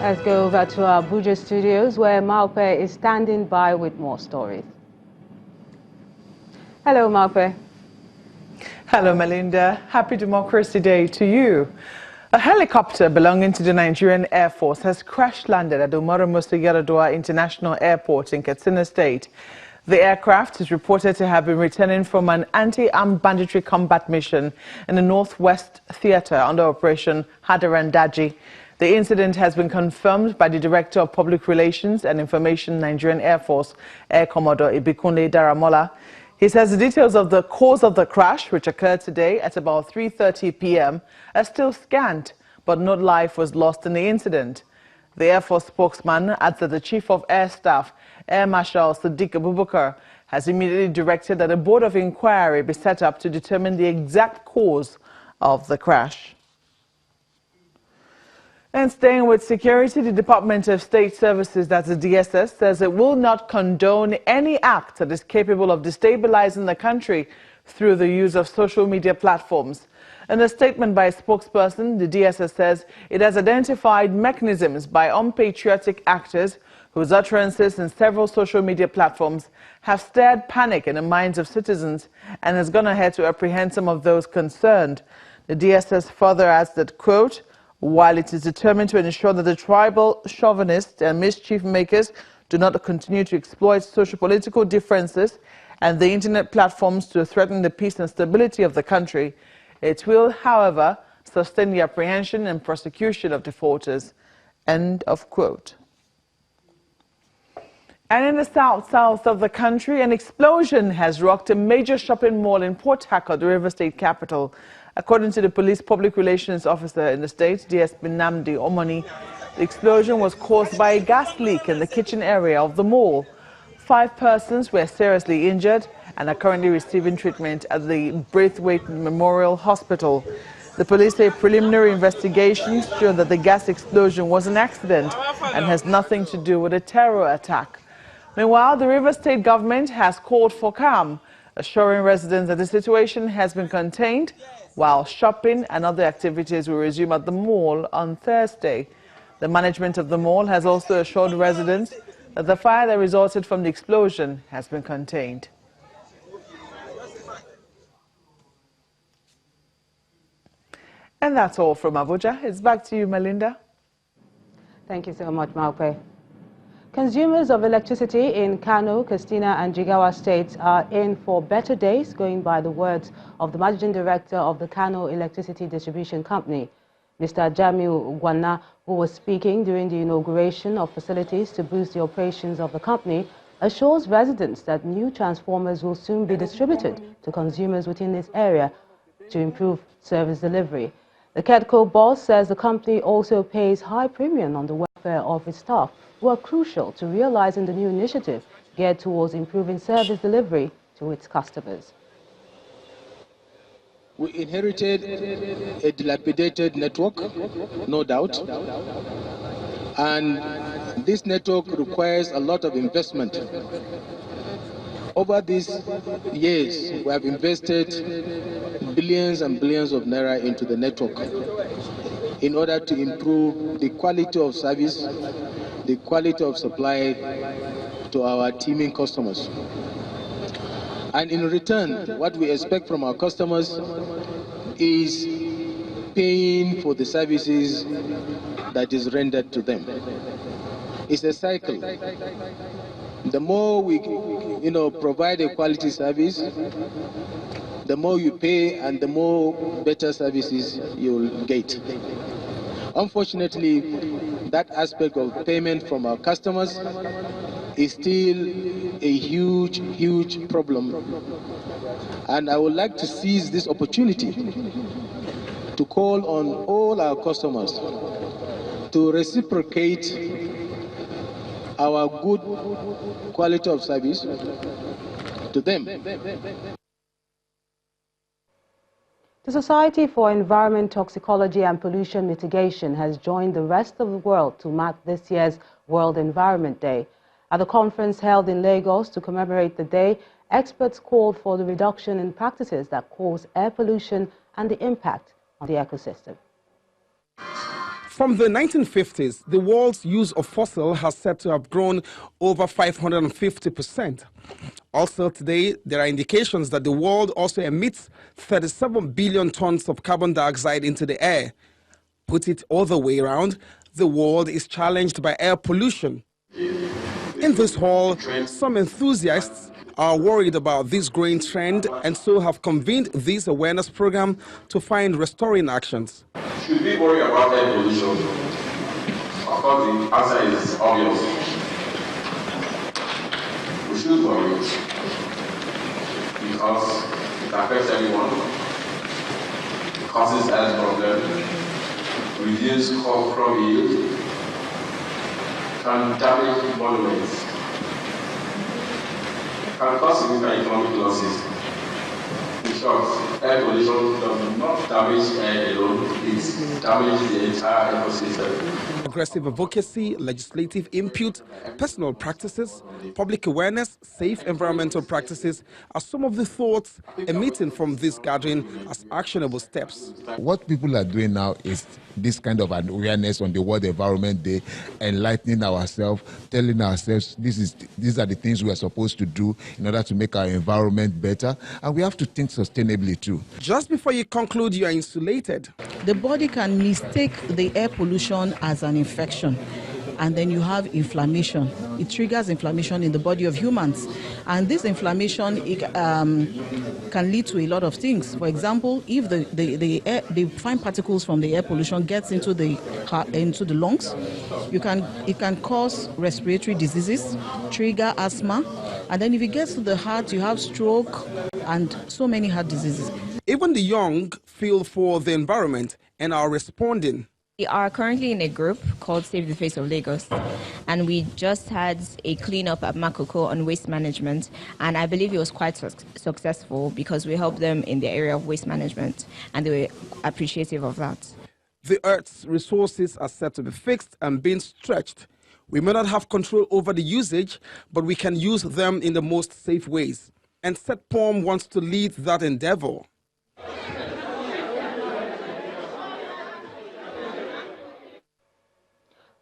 Let's go over to our Abuja studios where Maupe is standing by with more stories. Hello, Maupe. Hello, Melinda. Happy Democracy Day to you. A helicopter belonging to the Nigerian Air Force has crash-landed at Umaru Musa Yar'Adua International Airport in Katsina State. The aircraft is reported to have been returning from an anti-armed banditry combat mission in the Northwest Theater under Operation Hadarandaji. The incident has been confirmed by the Director of Public Relations and Information, Nigerian Air Force, Air Commodore Ibikunle Daramola. He says the details of the cause of the crash, which occurred today at about 3:30 p.m., are still scant, but no life was lost in the incident. The Air Force spokesman adds that the Chief of Air Staff, Air Marshal Sadiq Abubakar, has immediately directed that a board of inquiry be set up to determine the exact cause of the crash. And staying with security, the Department of State Services, that's the DSS, says it will not condone any act that is capable of destabilizing the country through the use of social media platforms. In a statement by a spokesperson, the DSS says it has identified mechanisms by unpatriotic actors whose utterances in several social media platforms have stirred panic in the minds of citizens and has gone ahead to apprehend some of those concerned. The DSS further adds that, quote, while it is determined to ensure that the tribal chauvinists and mischief makers do not continue to exploit socio-political differences and the internet platforms to threaten the peace and stability of the country, it will, however, sustain the apprehension and prosecution of defaulters. End of quote. And in the south of the country, an explosion has rocked a major shopping mall in Port Harcourt, the River State capital. According to the police public relations officer in the state, DSP Namdi Omoni, the explosion was caused by a gas leak in the kitchen area of the mall. 5 persons were seriously injured and are currently receiving treatment at the Braithwaite Memorial Hospital. The police say preliminary investigations show that the gas explosion was an accident and has nothing to do with a terror attack. Meanwhile, the River State government has called for calm, assuring residents that the situation has been contained, while shopping and other activities will resume at the mall on Thursday. The management of the mall has also assured residents that the fire that resulted from the explosion has been contained. And that's all from Abuja. It's back to you, Melinda. Thank you so much, Maupe. Consumers of electricity in Kano, Katsina and Jigawa states are in for better days, going by the words of the Managing Director of the Kano Electricity Distribution Company, Mr. Jamiu Gwana, who was speaking during the inauguration of facilities to boost the operations of the company, assures residents that new transformers will soon be distributed to consumers within this area to improve service delivery. The KEDCO boss says the company also pays high premium on the welfare of its staff, who are crucial to realizing the new initiative geared towards improving service delivery to its customers. We inherited a dilapidated network, no doubt, and this network requires a lot of investment. Over these years, we have invested billions and billions of naira into the network in order to improve the quality of service, the quality of supply to our teeming customers. And in return, what we expect from our customers is paying for the services that is rendered to them. It's a cycle. The more we provide a quality service, the more you pay and the more better services you'll get. Unfortunately, that aspect of payment from our customers is still a huge problem. And I would like to seize this opportunity to call on all our customers to reciprocate our good quality of service to them. The Society for Environment, Toxicology and Pollution Mitigation has joined the rest of the world to mark this year's World Environment Day. At the conference held in Lagos to commemorate the day, experts called for the reduction in practices that cause air pollution and the impact on the ecosystem. From the 1950s, the world's use of fossil has said to have grown over 550%. Also today, there are indications that the world also emits 37 billion tons of carbon dioxide into the air. Put it all the way around, the world is challenged by air pollution. In this hall, some enthusiasts are worried about this growing trend and so have convened this awareness program to find restoring actions. Should we worry about air pollution? Of course, the answer is obvious. We should worry because it affects everyone, causes health problems, reduces crop yield, can damage monuments, can cause significant economic losses. In short, air pollution does not damage air alone, it damages the entire ecosystem. Aggressive advocacy, legislative input, personal practices, public awareness, safe environmental practices are some of the thoughts emitting from this gathering as actionable steps. What people are doing now is this kind of an awareness on the World Environment Day, enlightening ourselves, telling ourselves these are the things we are supposed to do in order to make our environment better, and we have to think sustainably too. Just before you conclude, you are insulated. The body can mistake the air pollution as an infection, and then you have inflammation. It triggers inflammation in the body of humans, and this inflammation can lead to a lot of things. For example, if the fine particles from the air pollution gets into the lungs, it can cause respiratory diseases, trigger asthma, and then if it gets to the heart, you have stroke and so many heart diseases. Even the young feel for the environment and are responding. We are currently in a group called Save the Face of Lagos, and we just had a cleanup at Makoko on waste management, and I believe it was quite successful because we helped them in the area of waste management, and they were appreciative of that. The Earth's resources are said to be fixed and being stretched. We may not have control over the usage, but we can use them in the most safe ways. And SETPOM wants to lead that endeavor.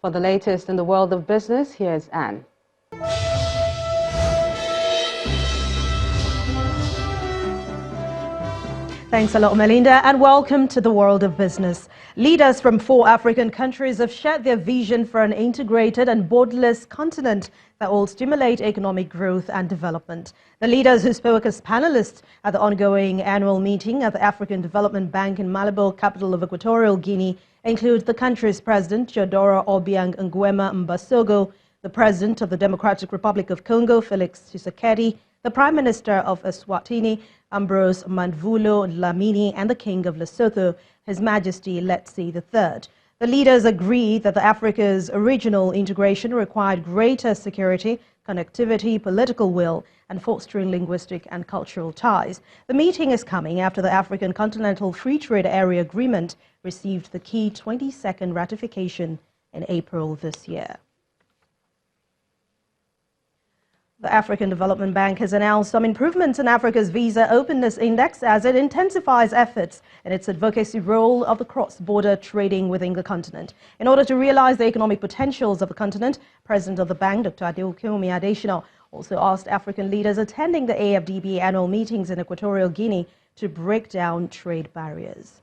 For the latest in the world of business, here's Anne. Thanks a lot, Melinda, and welcome to the world of business. Leaders from 4 African countries have shared their vision for an integrated and borderless continent that will stimulate economic growth and development. The leaders who spoke as panelists at the ongoing annual meeting at the African Development Bank in Malabo, capital of Equatorial Guinea, include the country's president, Teodoro Obiang Nguema Mbasogo, the president of the Democratic Republic of Congo, Felix Tshisekedi, the Prime Minister of Eswatini, Ambrose Mandvulo Dlamini, and the King of Lesotho, His Majesty Letsi III. The leaders agreed that Africa's regional integration required greater security, connectivity, political will, and fostering linguistic and cultural ties. The meeting is coming after the African Continental Free Trade Area Agreement received the key 22nd ratification in April this year. The African Development Bank has announced some improvements in Africa's Visa Openness Index as it intensifies efforts in its advocacy role of the cross-border trading within the continent. In order to realize the economic potentials of the continent, President of the bank, Dr. Adeokunmi Adesina, also asked African leaders attending the AFDB annual meetings in Equatorial Guinea to break down trade barriers.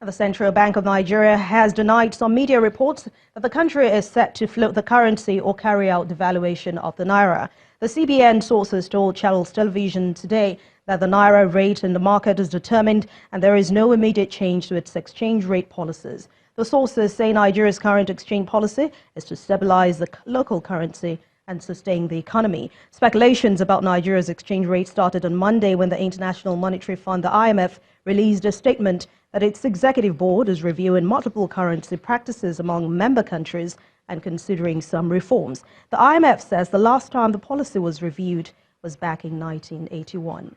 The Central Bank of Nigeria has denied some media reports that the country is set to float the currency or carry out devaluation of the naira. The CBN sources told Channels Television today that the naira rate in the market is determined and there is no immediate change to its exchange rate policies. The sources say Nigeria's current exchange policy is to stabilize the local currency and sustain the economy. Speculations about Nigeria's exchange rate started on Monday when the International Monetary Fund, the IMF, released a statement that its executive board is reviewing multiple currency practices among member countries and considering some reforms. The IMF says the last time the policy was reviewed was back in 1981.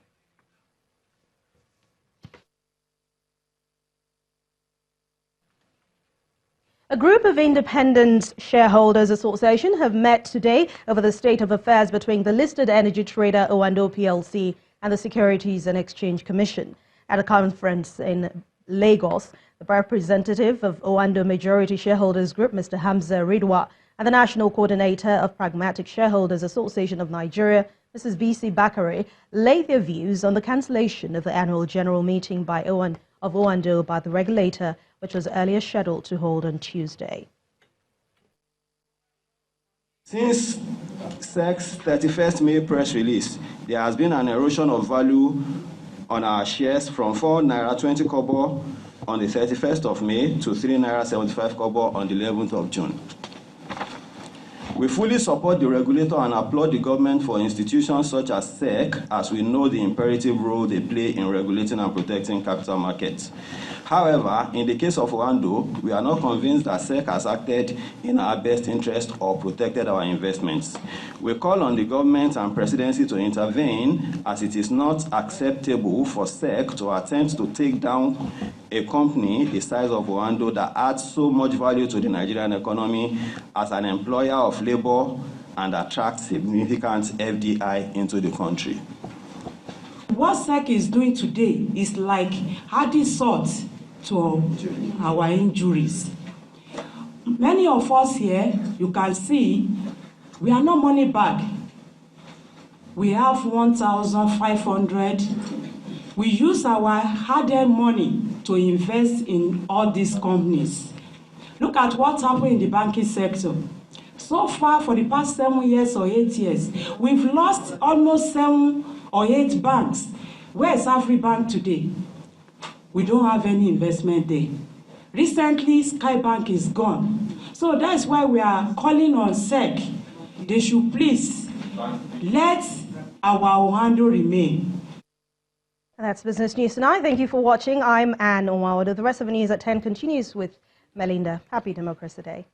A group of independent shareholders association have met today over the state of affairs between the listed energy trader Owando PLC and the Securities and Exchange Commission. at a conference in Lagos. The representative of Owando Majority Shareholders Group, Mr. Hamza Ridwa, and the National Coordinator of Pragmatic Shareholders Association of Nigeria, Mrs. B.C. Bakare, laid their views on the cancellation of the annual general meeting of Owando by the regulator, which was earlier scheduled to hold on Tuesday. Since SEC's 31st May press release, there has been an erosion of value on our shares from 4 naira 20 kobo on the 31st of May to 3 naira 75 kobo on the 11th of June. We fully support the regulator and applaud the government for institutions such as SEC, as we know the imperative role they play in regulating and protecting capital markets. However, in the case of Owando, we are not convinced that SEC has acted in our best interest or protected our investments. We call on the government and presidency to intervene, as it is not acceptable for SEC to attempt to take down a company the size of Owando that adds so much value to the Nigerian economy as an employer of labor and attracts significant FDI into the country. What SEC is doing today is like adding salt to our injuries. Many of us here, you can see, we are not money bag. We have 1,500. We use our hard-earned money to invest in all these companies. Look at what's happened in the banking sector. So far, for the past 7 years or 8 years, we've lost almost 7 or 8 banks. Where is Afribank today? We don't have any investment there. Recently, Skybank is gone. So that's why we are calling on SEC. They should please let our Owando remain. And that's Business News Tonight. Thank you for watching. I'm Anne Omawado. The rest of the news at 10 continues with Melinda. Happy Democracy Day.